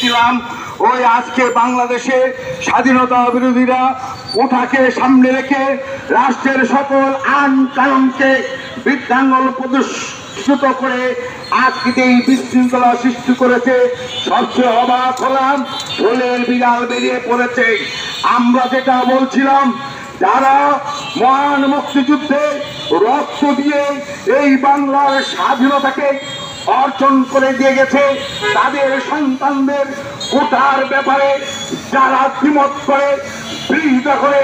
দেখছিলাম ওই আজকে বাংলাদেশে স্বাধীনতা বিরোধীরা কোঠাকে সামনে রেখে রাষ্ট্রের সকল আইন কানুনকে বৃদ্ধাঙ্গল প্রদর্শিত করে আজকে এই বিশৃঙ্খলা সৃষ্টি করেছে। সবচেয়ে অবাক হলাম, ঢোলের বিড়াল বেরিয়ে পড়েছে। আমরা যেটা বলছিলাম, যারা মহান মুক্তিযুদ্ধে রক্ত দিয়ে এই বাংলার স্বাধীনতাকে অর্জন করে দিয়ে গেছে, তাদের সন্তানদের কোটার ব্যাপারে যারা দ্বিমত করে, বিরোধিতা করে,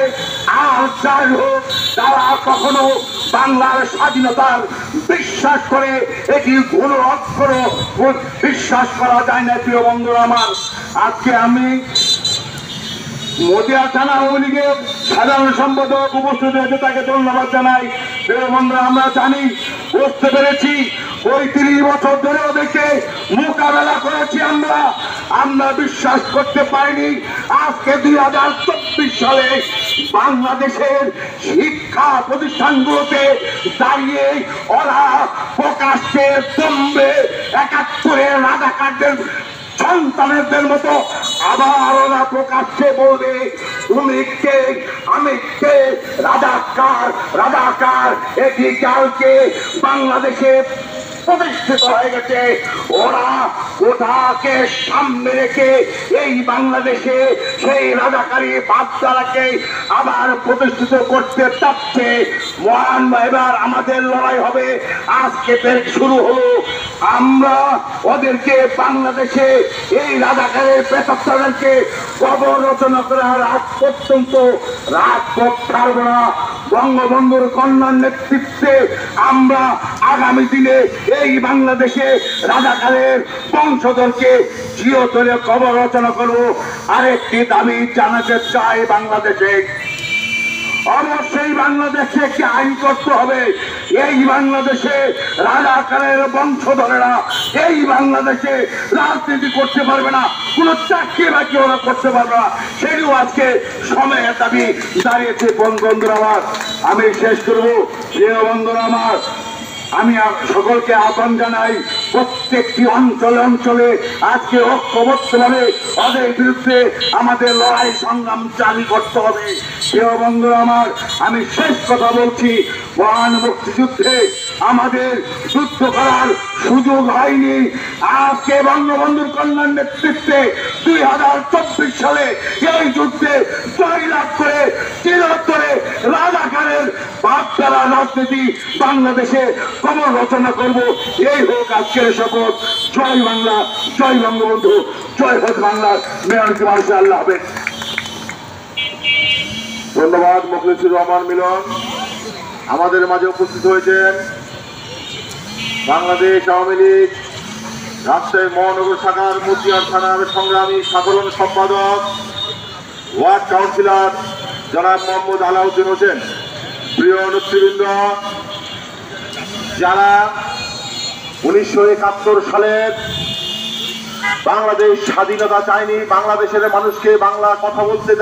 আর যাই হোক তারা কখনো বাংলার স্বাধীনতার বিশ্বাস করে এটি কোনো অক্ষর বিশ্বাস করা যায় না। প্রিয় বন্ধুরা আমার, আজকে আমি মদিয়া থানা আওয়ামী লীগের সাধারণ সম্পাদক উপস্থিত হয়েছে, তাকে ধন্যবাদ জানাই। প্রিয় বন্ধুরা, আমরা জানি, বুঝতে পেরেছি ৩৫ বছর ধরে ওদেরকে মোকাবেলা করেছি আমরা বিশ্বাস করতে পারিনি আজকে 2024 সালে বাংলাদেশের শিক্ষা প্রতিষ্ঠানগুলোতে দাঁড়িয়ে ওরা প্রকাশ্যে দম্বে ৭১-এর রাজাকারদের সন্তানদের মতো আবার ওরা প্রকাশ্যে বলবে তুমি কে, আমি কে, রাজাকার এটি কালকে বাংলাদেশে প্রতিষ্ঠিত হয়ে গেছে। ওরা কোথাকে সামনে রেখে এই বাংলাদেশে সেই রাজাকারী ভাবধারাকে আবার প্রতিষ্ঠিত করতে চাচ্ছে। মহান এবার আমাদের লড়াই হবে। আজকে শুরু হলো, আমরা ওদেরকে বাংলাদেশে এই রাজাকারের পেশাদারকে কবর রচনা করার আগ পর্যন্ত রাজপথ ছাড়ব না। বঙ্গবন্ধুর কন্যার নেতৃত্বে আমরা আগামী দিনে এই বাংলাদেশে রাজাকারের বংশধরকে চিরতরে কবর রচনা করব। আরেকটি দাবি জানাতে চাই, বাংলাদেশে অবশ্যই বাংলাদেশে একটি আইন করতে হবে। এই বাংলাদেশে রাজাকারের বংশধরেরা এই বাংলাদেশে রাজনীতি করতে পারবে না, কোন চাকরি বাকি ওরা করতে পারবে না। সেটিও আজকে সময়ের দাবি দাঁড়িয়েছে। বন্ধুরা আমার, আমি শেষ করবো। প্রিয় বন্ধুরা আমার, আমি সকলকে আহ্বান জানাই, প্রত্যেকটি অঞ্চলে আজকে ঐক্যবদ্ধভাবে ওদের বিরুদ্ধে আমাদের লড়াই সংগ্রাম জারি করতে হবে। প্রিয় বন্ধুরা আমার, আমি শেষ কথা বলছি, মহান মুক্তিযুদ্ধে আমাদের যুদ্ধ করার সুযোগ হয়নি। আজকে বঙ্গবন্ধুর কন্যার নেতৃত্বে 2024 সালে এই যুদ্ধে জয়লাভ করে চিরতরে রাজাকারের ভাবধারা রাজনীতি বাংলাদেশে কবর রচনা করব। এই হোক আজকের শপথ। জয় বাংলা, জয় বঙ্গবন্ধু, জয় হোক বাংলার মেয়রকে মানুষ। আল্লাহ হাফেজ। ধন্যবাদ। মুখলিসুর রহমান মিলন আমাদের মাঝে উপস্থিত হয়েছেন। বাংলাদেশ আওয়ামী লীগ রাজশাহী মহানগর শাখার মতিয়ার থানার সংগ্রামী সাধারণ সম্পাদক ওয়ার্ড কাউন্সিলর জনাব মোহাম্মদ আলাউদ্দিন হোসেন। প্রিয় নেতৃবৃন্দ, যারা 1971 সালের বাংলাদেশ স্বাধীনতা চায়নি, বাংলাদেশের মানুষকে বাংলা কথা বলতে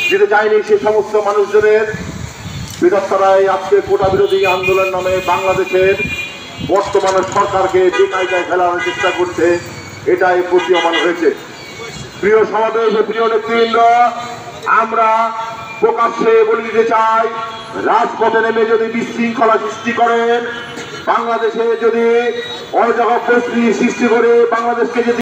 দিতে চায়নি, সে সমস্ত মানুষজনের বিরোধিতায় আজকে কোটা বিরোধী আন্দোলন নামে বাংলাদেশের বর্তমান সরকারকে বেকায়দায় ফেলানোর চেষ্টা করছে, এটাই প্রতীয়মান হয়েছে। প্রিয় সমাবেশ, প্রিয় নেতৃবৃন্দ, আমরা প্রকাশ্যে বলে দিতে চাই, রাজপথে নেমে যদি বিশৃঙ্খলা সৃষ্টি করেন, বাংলাদেশে যদি অরাজক পরিস্থিতি সৃষ্টি করে বাংলাদেশকে যদি